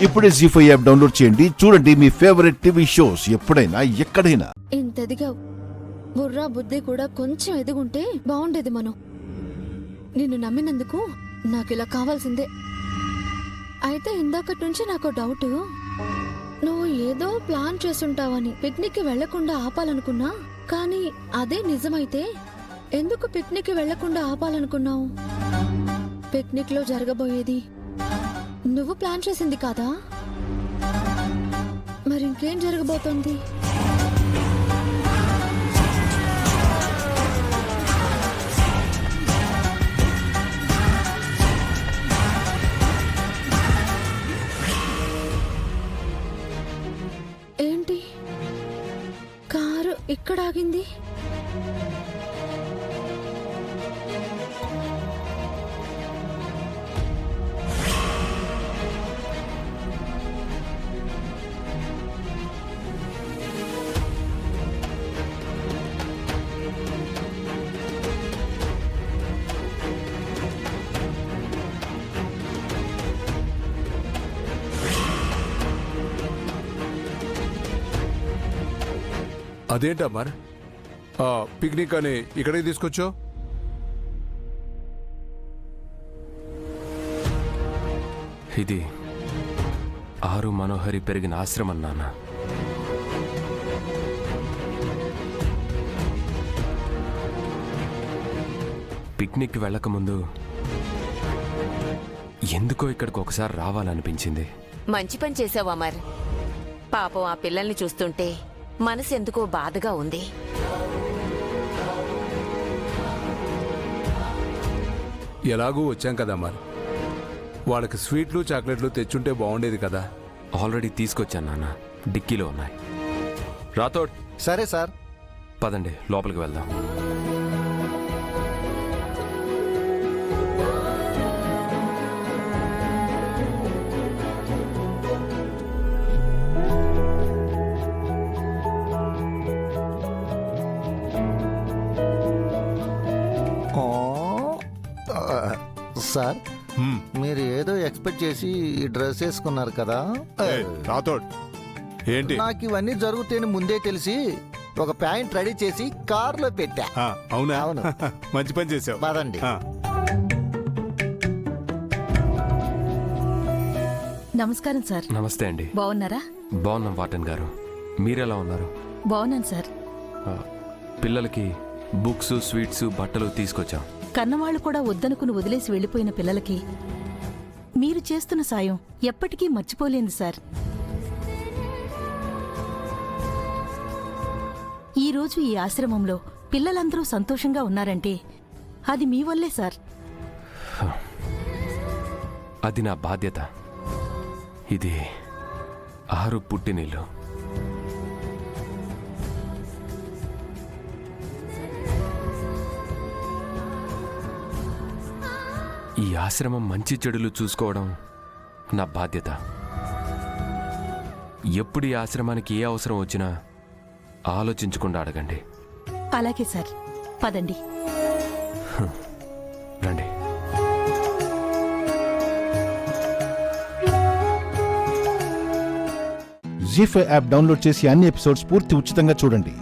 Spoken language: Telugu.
ఇప్పుడే జీ5 యాప్ డౌన్లోడ్ చేయండి. చూడండి మీ ఫేవరెట్ టీవీ షోస్ ఎప్పుడైనా ఎక్కడైనా. ఇంతదిగా బుర్రా బుద్ధి కూడా కొంచెం ఎదుగుంటే బాగుండేది. మనం నిన్ను నమ్మినందుకు నాకిలా కావాల్సిందే. అయితే ఇందాకటి నుంచి నాకు డౌట్, నువ్వు ఏదో ప్లాన్ చేసుంటావని పిక్నిక్ కి వెళ్లకుండా ఆపాలనుకున్నా. కానీ అదే నిజమైతే ఎందుకు పిక్నిక్ కి వెళ్లకుండా ఆపాలనుకున్నావు? పిక్నిక్ లో జరగబోయేది నువ్వు ప్లాన్ చేసింది కాదా? మరింకేం జరగబోతోంది? ఏంటి కారు ఇక్కడ ఆగింది? అదేంటమ్మా పిక్నిక్ అని ఇక్కడికి తీసుకొచ్చో? ఇది ఆరు మనోహరి పెరిగిన ఆశ్రమం నాన్న. పిక్నిక్ వెళ్ళకముందు ఎందుకో ఇక్కడికి ఒకసారి రావాలనిపించింది. మంచి పని చేసావు అమర్. పాపం ఆ పిల్లల్ని చూస్తుంటే మనసు ఎందుకో బాధగా ఉంది. ఎలాగూ వచ్చాం కదా మరి, వాళ్ళకి స్వీట్లు చాక్లెట్లు తెచ్చుంటే బాగుండేది కదా. ఆల్రెడీ తీసుకొచ్చాను నాన్న, డిక్కీలో ఉన్నాయి. రాథోడ్, సరే సార్. పదండి లోపలికి వెళ్దాం. సార్, మీరు ఏదో ఎక్స్పెక్ట్ చేసి ఈ డ్రెస్ వేసుకున్నారు కదా. రాథోడ్, ఏంటి? నాకు ఇవన్నీ జరుగుతాయని ముందే తెలిసి ఒక ప్యాంట్ రెడీ చేసి కారులో పెట్టా. అవునా? అవును. మంచి పని చేసావు. పదండి. నమస్కారం సార్. నమస్తే అండి. బాగున్నారా? బాగున్నాం వార్డెన్ గారు, మీరెలా ఉన్నారు? బాగున్నాను సార్. పిల్లలకి బుక్స్, స్వీట్స్, బట్టలు తీసుకొచ్చాం. కన్నవాళ్లు కూడా వద్దనుకుని వదిలేసి వెళ్లిపోయిన పిల్లలకి మీరు చేస్తున్న సాయం ఎప్పటికీ మర్చిపోలేంది సార్. ఈరోజు ఈ ఆశ్రమంలో పిల్లలందరూ సంతోషంగా ఉన్నారంటే అది మీ వల్లే సార్. అది నా బాధ్యత. ఇది ఆరు పుట్టినిల్లు. ఈ ఆశ్రమం మంచి చెడులు చూసుకోవడం నా బాధ్యత. ఎప్పుడు ఈ ఆశ్రమానికి ఏ అవసరం వచ్చినా ఆలోచించకుండా అడగండి. అలాగే సార్, పదండి. రండి. జీ5 యాప్ డౌన్లోడ్ చేసి అన్ని ఎపిసోడ్స్ పూర్తి ఉచితంగా చూడండి.